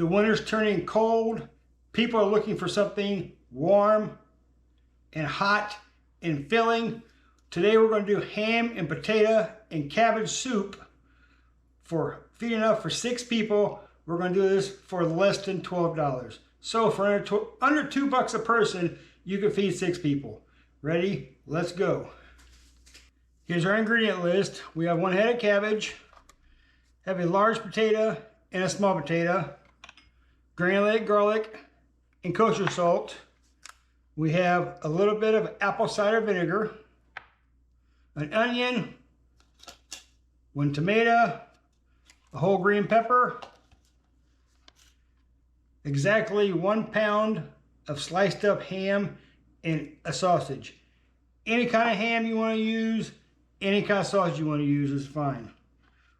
The winter's turning cold. People are looking for something warm and hot and filling. Today we're going to do ham and potato and cabbage soup for feeding enough for 6 people. We're going to do this for less than $12. So for under $2 a person, you can feed 6 people. Ready? Let's go. Here's our ingredient list. We have 1 head of cabbage, have a large potato and a small potato, granulated garlic and kosher salt. We have a little bit of apple cider vinegar, an onion, 1 tomato, a whole green pepper, exactly 1 pound of sliced up ham and a sausage. Any kind of ham you want to use, any kind of sausage you want to use is fine.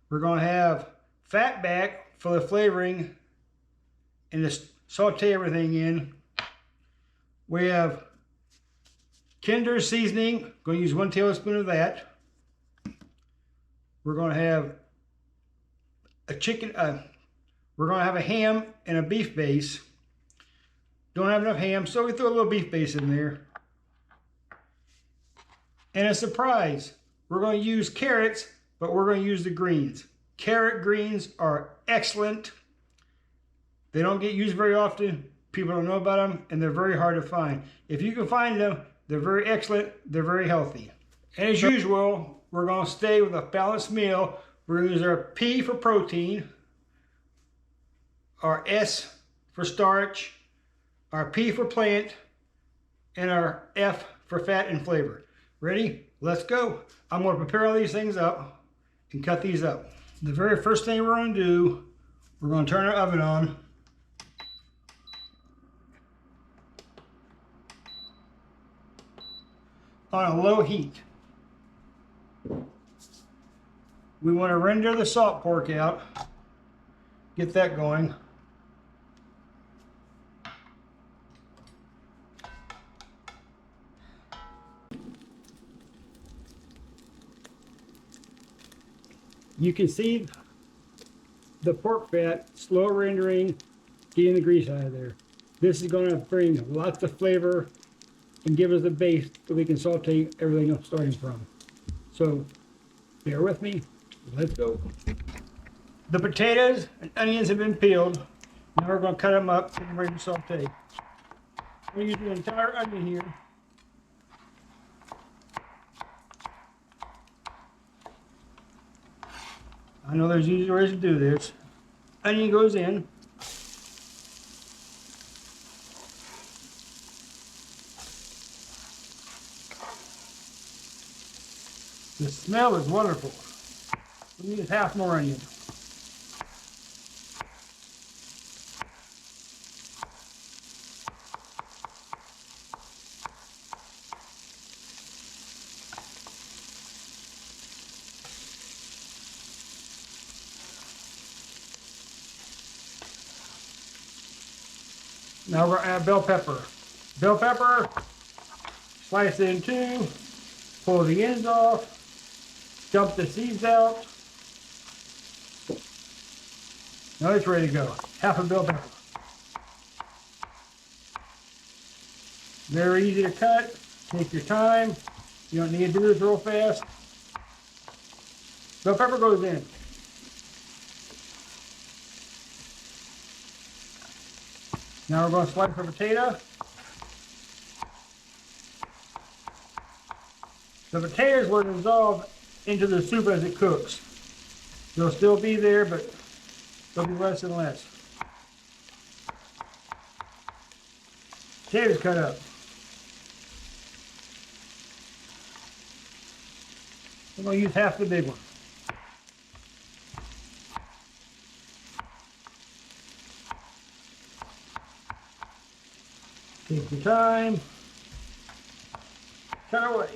We're going to have fat back for the flavoring and just saute everything in. We have Kinder seasoning, going to use 1 tablespoon of that. We're going to have a we're going to have a ham and a beef base. Don't have enough ham, so we throw a little beef base in there. And a surprise, we're going to use carrots, but we're going to use the greens. Carrot greens are excellent. They don't get used very often. People don't know about them, and they're very hard to find. If you can find them, they're very excellent. They're very healthy. And as usual, we're going to stay with a balanced meal. We're going to use our P for protein, our S for starch, our P for plant, and our F for fat and flavor. Ready? Let's go. I'm going to prepare all these things up and cut these up. The very first thing we're going to do, we're going to turn our oven on. On a low heat. We want to render the salt pork out. Get that going. You can see the pork fat slow rendering, getting the grease out of there. This is going to bring lots of flavor and give us a base that we can saute everything else starting from. So bear with me. Let's go. The potatoes and onions have been peeled. Now we're going to cut them up and ready to saute. We're using the entire onion here. I know there's easier ways to do this. Onion goes in. The smell is wonderful. We need half more onion. Now we're going to add bell pepper. Bell pepper, slice it in 2, pull the ends off, dump the seeds out. Now it's ready to go. Half a bell pepper. Very easy to cut. Take your time. You don't need to do this real fast. Bell pepper goes in. Now we're going to slice the potato. The potatoes will dissolve into the soup as it cooks. They'll still be there, but they'll be less and less. Potatoes cut up. I'm going to use half the big one. Take your time. Cut away.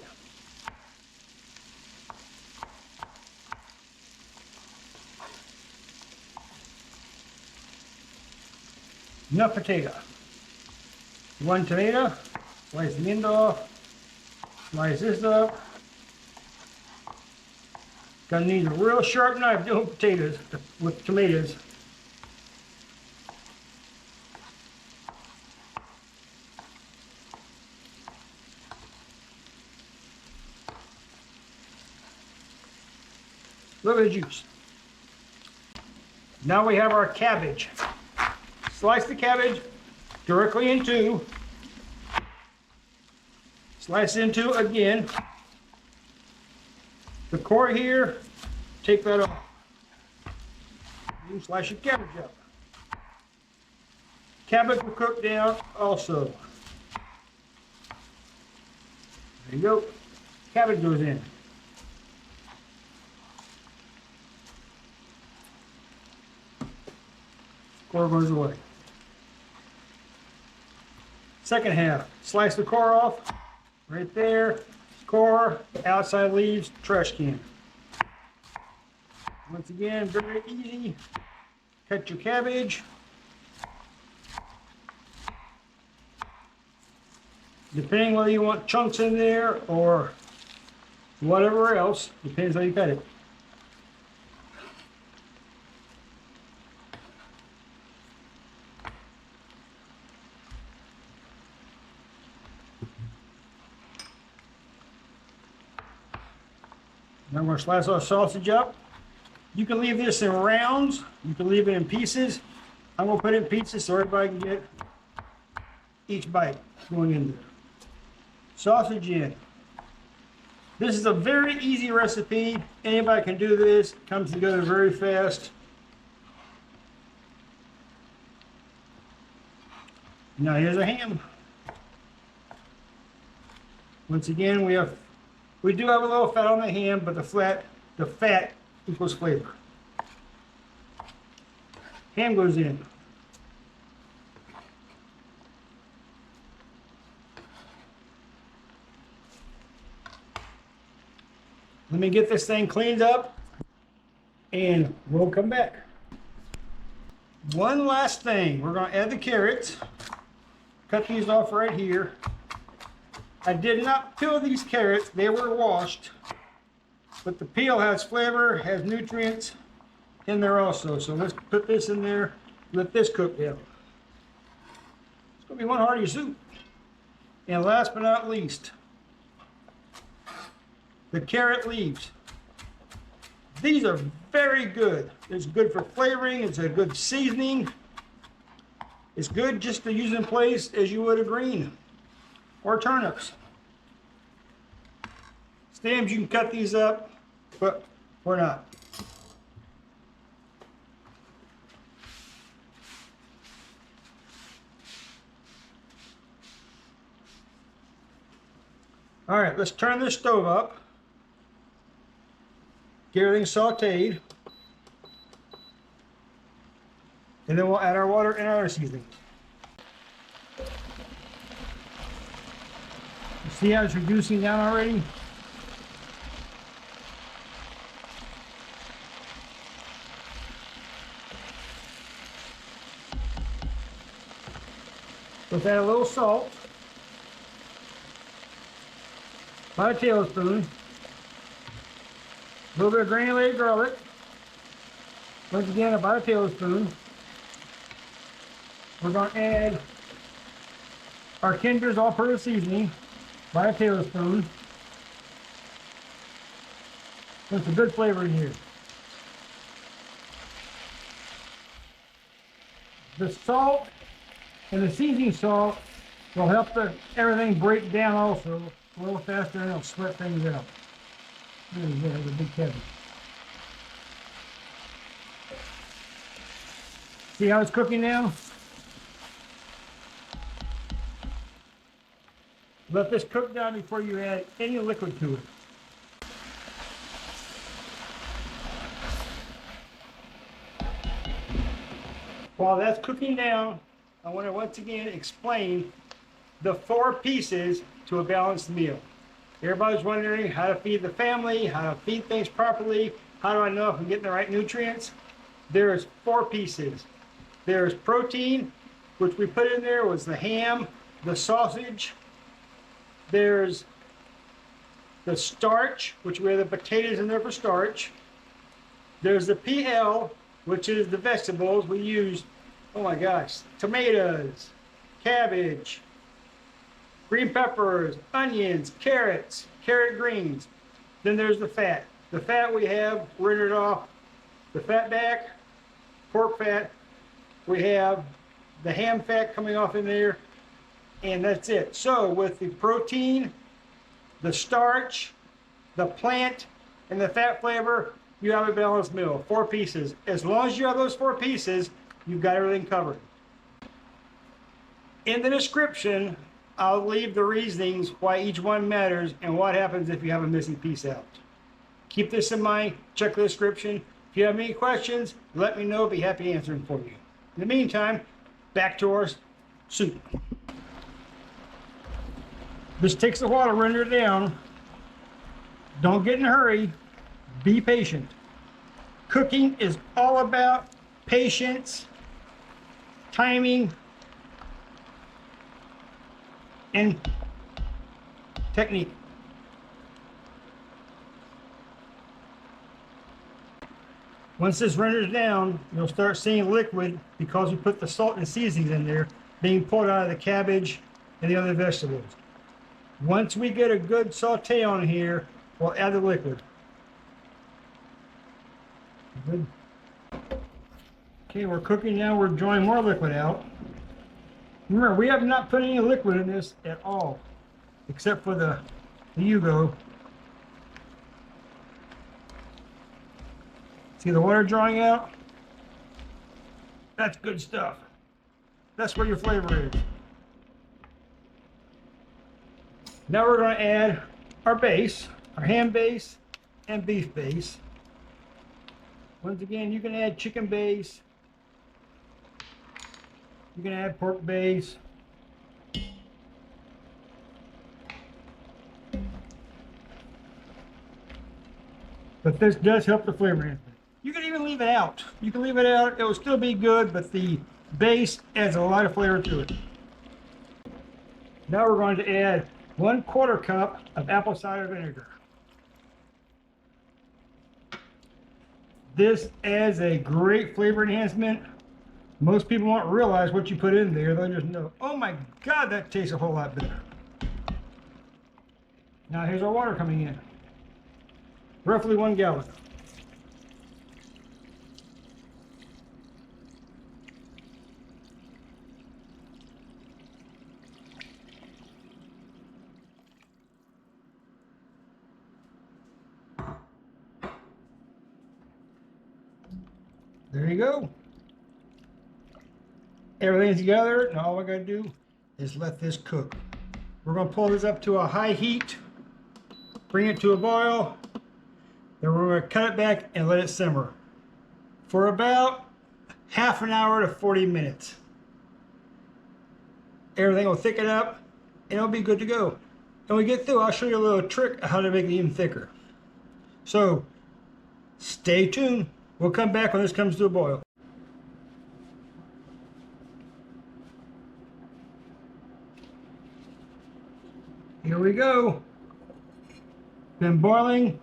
Enough potato. 1 tomato. Slice the end off. Slice this up. Gonna need a real sharp knife doing potatoes with tomatoes. A little bit of juice. Now we have our cabbage. Slice the cabbage directly in two. Slice into again. The core here, take that off. You slice your cabbage up. Cabbage will cook down also. There you go. Cabbage goes in. Core goes away. Second half, slice the core off. Right there. Core, outside leaves, trash can. Once again, very easy. Cut your cabbage. Depending whether you want chunks in there or whatever else, depends how you cut it. Now I'm going to slice our sausage up. You can leave this in rounds. You can leave it in pieces. I'm going to put it in pieces so everybody can get each bite going in there. Sausage in. This is a very easy recipe. Anybody can do this. It comes together very fast. Now here's a ham. Once again, we do have a little fat on the ham, but the fat equals flavor. Ham goes in. Let me get this thing cleaned up and we'll come back. One last thing, we're going to add the carrots. Cut these off right here. I did not peel these carrots, they were washed. But the peel has flavor, has nutrients in there also. So let's put this in there, let this cook down. It's going to be one hearty soup. And last but not least, the carrot leaves. These are very good. It's good for flavoring, it's a good seasoning. It's good just to use in place as you would a green or turnips. Stems, you can cut these up, but we're not. All right, let's turn this stove up. Get everything sauteed. And then we'll add our water and our seasoning. You see how it's reducing down already? Let's add a little salt. About a tablespoon. A little bit of granulated garlic. Once again, about a tablespoon. We're going to add our Kinder's all-purpose seasoning, about a tablespoon. There's a good flavor in here. The salt and the seasoning salt will help everything break down also a little faster, and it'll sweat things out. There you go, there's a big cabbage. See how it's cooking now? Let this cook down before you add any liquid to it. While that's cooking down, I want to once again explain the 4 pieces to a balanced meal. Everybody's wondering how to feed the family, how to feed things properly, how do I know if I'm getting the right nutrients? There's 4 pieces. There's protein, which we put in there was the ham, the sausage. There's the starch, which we have the potatoes in there for starch. There's the PL, which is the vegetables. We use, oh my gosh, tomatoes, cabbage, green peppers, onions, carrots, carrot greens. Then there's the fat, The fat we have rendered off the fat back, pork fat. We have the ham fat coming off in there, and that's it. So with the protein, the starch, the plant, and the fat flavor, you have a balanced meal. 4 pieces. As long as you have those 4 pieces, you've got everything covered. In the description, I'll leave the reasonings why each one matters and what happens if you have a missing piece out. Keep this in mind. Check the description. If you have any questions, let me know. I'll be happy to answer them for you. In the meantime, back to our soup. This takes a while to render down. Don't get in a hurry. Be patient. Cooking is all about patience, timing, and technique. Once this renders down, you'll start seeing liquid because we put the salt and seasonings in there being pulled out of the cabbage and the other vegetables. Once we get a good saute on here, we'll add the liquid. Good. Okay, we're cooking now. We're drawing more liquid out. Remember, we have not put any liquid in this at all, except for the Yugo. See the water drawing out? That's good stuff. That's where your flavor is. Now we're going to add our base, our ham base and beef base. Once again, you can add chicken base. You can add pork base. But this does help the flavor enhancement. You can even leave it out. You can leave it out. It will still be good, but the base adds a lot of flavor to it. Now we're going to add 1/4 cup of apple cider vinegar. This adds a great flavor enhancement. Most people won't realize what you put in there. They'll just know, oh my God, that tastes a whole lot better. Now here's our water coming in. Roughly 1 gallon. There you go. Everything's together, and all I gotta do is let this cook. We're gonna pull this up to a high heat, bring it to a boil, then we're gonna cut it back and let it simmer for about half an hour to 40 minutes. Everything will thicken up and it'll be good to go. And when we get through, I'll show you a little trick of how to make it even thicker. So stay tuned. We'll come back when this comes to a boil. Here we go. Been boiling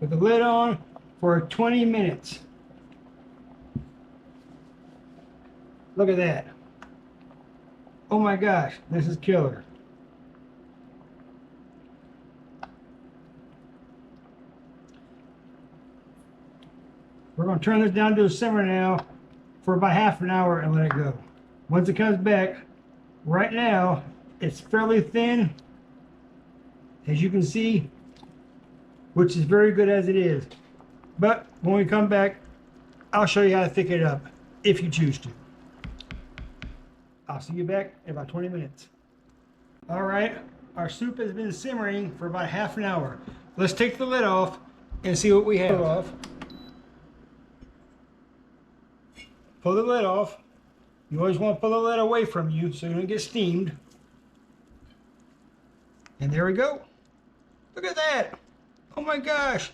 with the lid on for 20 minutes. Look at that. Oh my gosh, this is killer. We're going to turn this down to a simmer now for about half an hour and let it go. Once it comes back, right now it's fairly thin, as you can see, which is very good as it is. But when we come back, I'll show you how to thicken it up if you choose to. I'll see you back in about 20 minutes. All right, our soup has been simmering for about half an hour. Let's take the lid off and see what we have. Pull the lid off. You always want to pull the lid away from you so you don't get steamed. And there we go. Look at that. Oh my gosh.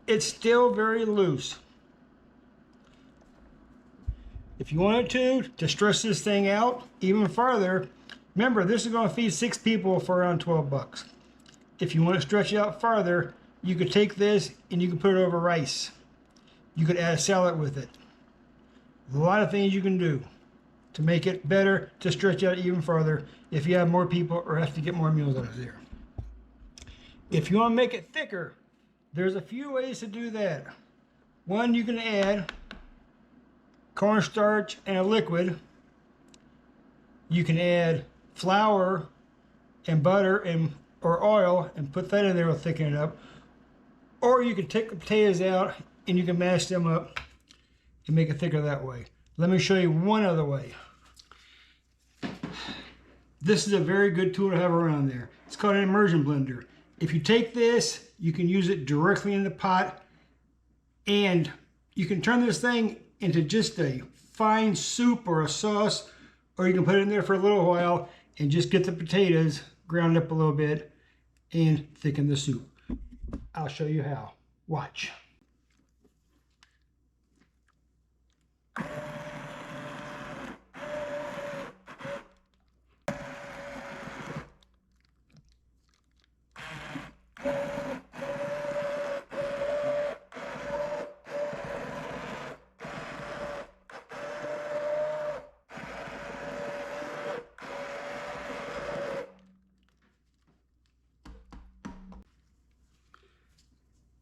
It's still very loose. If you wanted to stretch this thing out even farther, remember this is going to feed 6 people for around 12 bucks. If you want to stretch it out farther, you could take this and you can put it over rice. You could add a salad with it. A lot of things you can do to make it better, to stretch out even farther if you have more people or have to get more meals out of there. If you want to make it thicker, There's a few ways to do that. One, you can add cornstarch and a liquid. You can add flour and butter or oil and put that in there to thicken it up. Or you can take the potatoes out and you can mash them up and make it thicker that way. Let me show you one other way. This is a very good tool to have around there. It's called an immersion blender. If you take this, you can use it directly in the pot, and you can turn this thing into just a fine soup or a sauce, or you can put it in there for a little while and just get the potatoes ground up a little bit and thicken the soup. I'll show you how. Watch.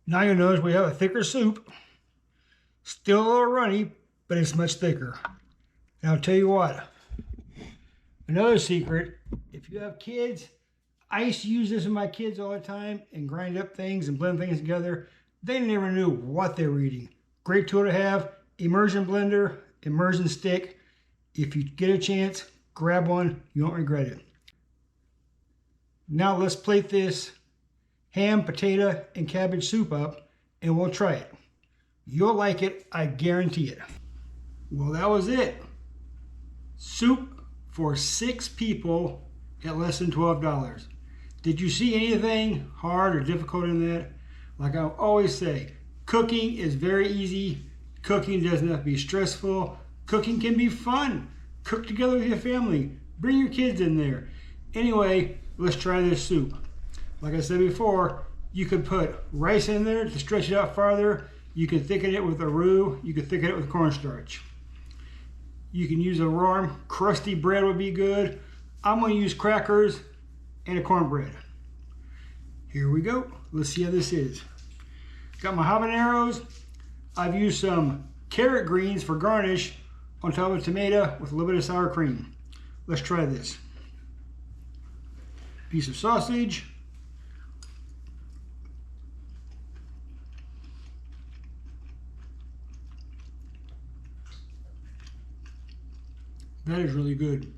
Now you'll notice we have a thicker soup. Still a little runny, but it's much thicker. And I'll tell you what, another secret, if you have kids, I used to use this with my kids all the time and grind up things and blend things together. They never knew what they were eating. Great tool to have, immersion blender, immersion stick. If you get a chance, grab one, you won't regret it. Now let's plate this ham, potato, and cabbage soup up, and we'll try it. You'll like it, I guarantee it. Well, that was it. Soup for 6 people at less than $12. Did you see anything hard or difficult in that? Like I always say, cooking is very easy. Cooking doesn't have to be stressful. Cooking can be fun. Cook together with your family. Bring your kids in there. Anyway, let's try this soup. Like I said before, you could put rice in there to stretch it out farther. You can thicken it with a roux. You can thicken it with cornstarch. You can use a warm, crusty bread would be good. I'm going to use crackers and a cornbread. Here we go. Let's see how this is. Got my habaneros. I've used some carrot greens for garnish on top of a tomato with a little bit of sour cream. Let's try this. Piece of sausage. That is really good.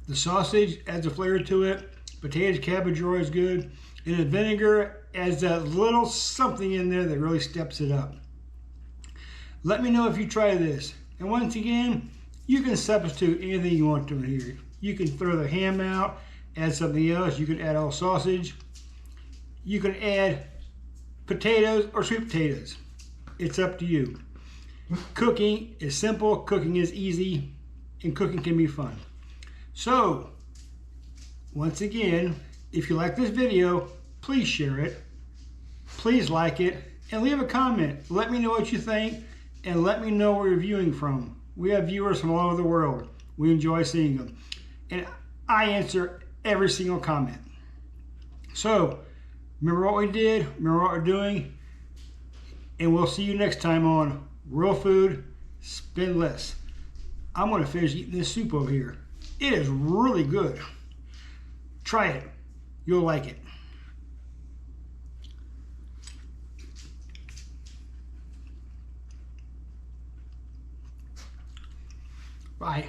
The sausage adds a flavor to it. Potatoes, cabbage are always good. And the vinegar adds that little something in there that really steps it up. Let me know if you try this. And once again, you can substitute anything you want to in here. You can throw the ham out, add something else. You can add all sausage. You can add potatoes or sweet potatoes. It's up to you. Cooking is simple, cooking is easy, and cooking can be fun. So, once again, if you like this video, please share it, please like it, and leave a comment. Let me know what you think, and let me know where you're viewing from. We have viewers from all over the world. We enjoy seeing them. And I answer every single comment. So, remember what we did, remember what we're doing, and we'll see you next time on Real Food, Spend Less. I'm going to finish eating this soup over here. It is really good. Try it. You'll like it. Bye.